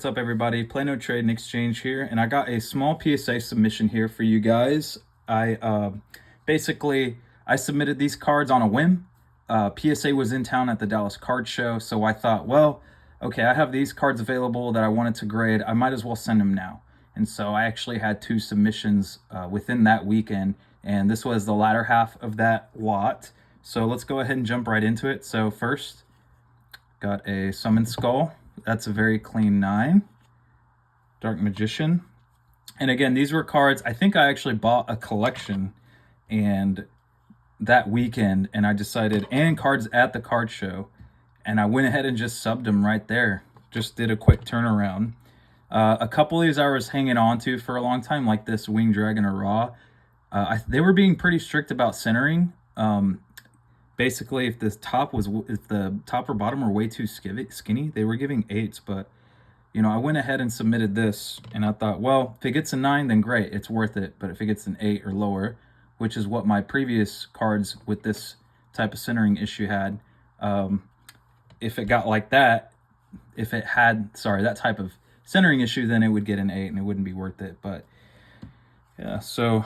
What's up, everybody? Play No Trade and Exchange here, and I got a small PSA submission here for you guys. I submitted these cards on a whim. PSA was in town at the Dallas Card Show, so I thought, well, okay, I have these cards available that I wanted to grade. I might as well send them now. And so I actually had two submissions within that weekend, and this was the latter half of that lot. So let's go ahead and jump right into it. So first, got a Summon Skull. That's a very clean 9. Dark Magician. And again, these were cards. I think I actually bought a collection and that weekend, and I decided, and cards at the card show, and I went ahead and just subbed them right there. Just did a quick turnaround. A couple of these I was hanging on to for a long time, like this Winged Dragon or Raw. They were being pretty strict about centering. Basically, if the top or bottom were way too skinny, they were giving 8s. But you know, I went ahead and submitted this, and I thought, well, if it gets a 9, then great, it's worth it. But if it gets an 8 or lower, which is what my previous cards with this type of centering issue had, if it got like that, if it had that type of centering issue, then it would get an 8 and it wouldn't be worth it. But yeah, so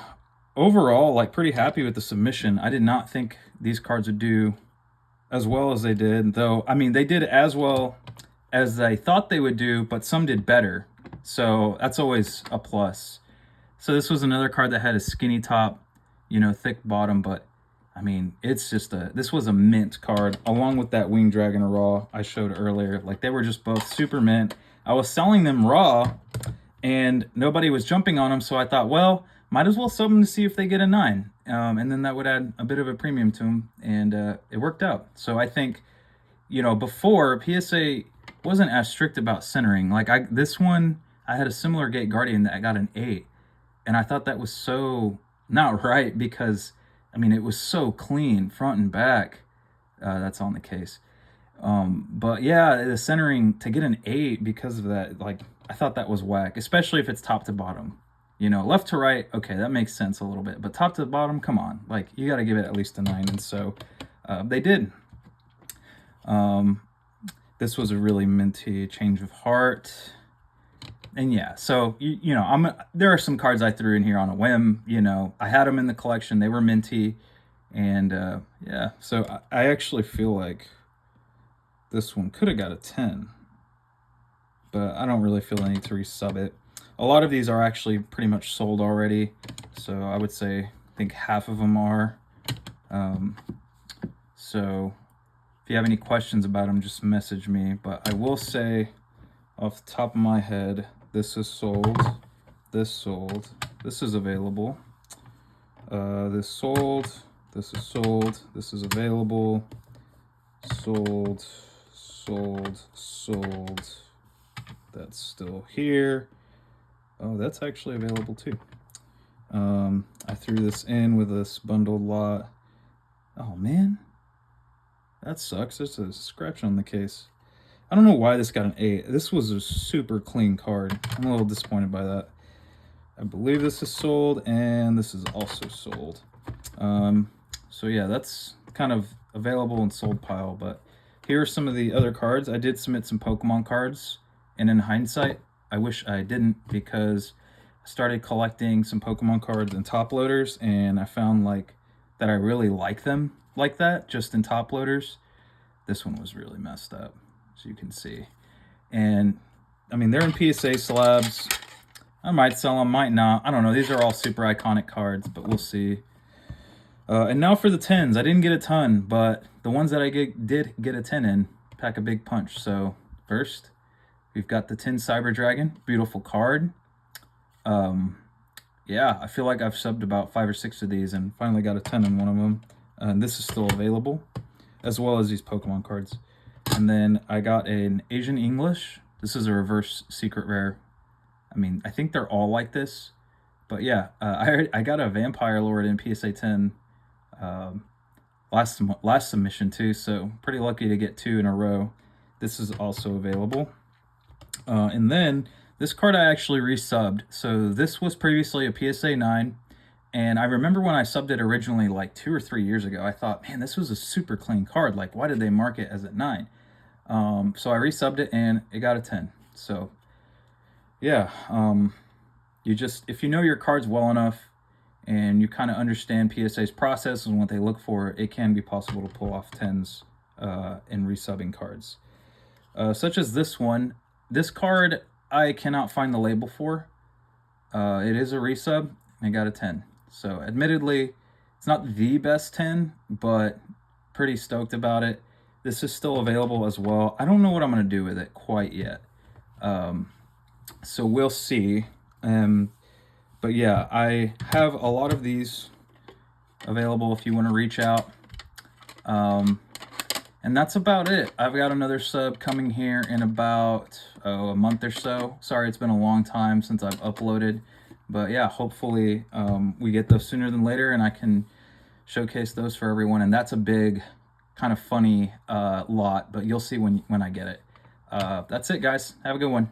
overall, like, pretty happy with the submission. I did not think these cards would do as well as they did, though. I mean, they did as well as I thought they would do, but some did better. So that's always a plus. So this was another card that had a skinny top, you know, thick bottom, but I mean, it's just this was a mint card, along with that Winged Dragon Raw I showed earlier. Like, they were just both super mint. I was selling them raw, and nobody was jumping on them, so I thought, well, might as well sub them to see if they get a 9. And then that would add a bit of a premium to them, and it worked out. So I think, you know, before, PSA wasn't as strict about centering. Like, this one, I had a similar Gate Guardian that I got an 8, and I thought that was so not right, because, I mean, it was so clean, front and back. That's on the case. But yeah, the centering, to get an 8 because of that, like, I thought that was whack, especially if it's top to bottom. You know, left to right, okay, that makes sense a little bit. But top to bottom, come on. Like, you got to give it at least a 9. And so they did. This was a really minty Change of Heart. And yeah, so, you know, there are some cards I threw in here on a whim. You know, I had them in the collection. They were minty. And yeah, so I actually feel like this one could have got a 10. But I don't really feel the need to resub it. A lot of these are actually pretty much sold already, so I would say, I think half of them are. So if you have any questions about them, just message me. But I will say, off the top of my head, this is sold, this sold, this is available, this sold, this is sold, this is available, sold, sold, sold, that's still here. Oh, that's actually available too. I threw this in with this bundled lot. Oh man, that sucks. There's a scratch on the case. I don't know why this got an 8. This was a super clean card. I'm a little disappointed by that. I believe this is sold, and this is also sold. So yeah, that's kind of available and sold pile. But here are some of the other cards. I did submit some Pokemon cards, and in hindsight, I wish I didn't, because I started collecting some Pokemon cards and top loaders, and I found like that I really like them like that, just in top loaders. This one was really messed up, as you can see. And I mean, they're in PSA slabs. I might sell them, might not. I don't know. These are all super iconic cards, but we'll see. And now for the 10s. I didn't get a ton, but the ones that I did get a 10 in pack a big punch. So first, we've got the Tin Cyber Dragon, beautiful card. Yeah, I feel like I've subbed about 5 or 6 of these and finally got a 10 in one of them. And this is still available, as well as these Pokemon cards. And then I got an Asian English. This is a reverse secret rare. I mean, I think they're all like this. But yeah, I got a Vampire Lord in PSA 10 last submission too, so pretty lucky to get 2 in a row. This is also available. And then this card I actually resubbed. So this was previously a PSA 9, and I remember when I subbed it originally, like 2 or 3 years ago, I thought, man, this was a super clean card. Like, why did they mark it as a 9? So I resubbed it, and it got a 10. So yeah, you just, if you know your cards well enough and you kind of understand PSA's process and what they look for, it can be possible to pull off 10s in resubbing cards. Such as this one. This card I cannot find the label for. It is a resub. I got a 10. So admittedly, it's not the best 10, but pretty stoked about it. This is still available as well. I don't know what I'm going to do with it quite yet. So we'll see. But yeah, I have a lot of these available if you want to reach out. And that's about it. I've got another sub coming here in about a month or so. Sorry, it's been a long time since I've uploaded. But yeah, hopefully we get those sooner than later and I can showcase those for everyone. And that's a big, kind of funny lot, but you'll see when I get it. That's it, guys. Have a good one.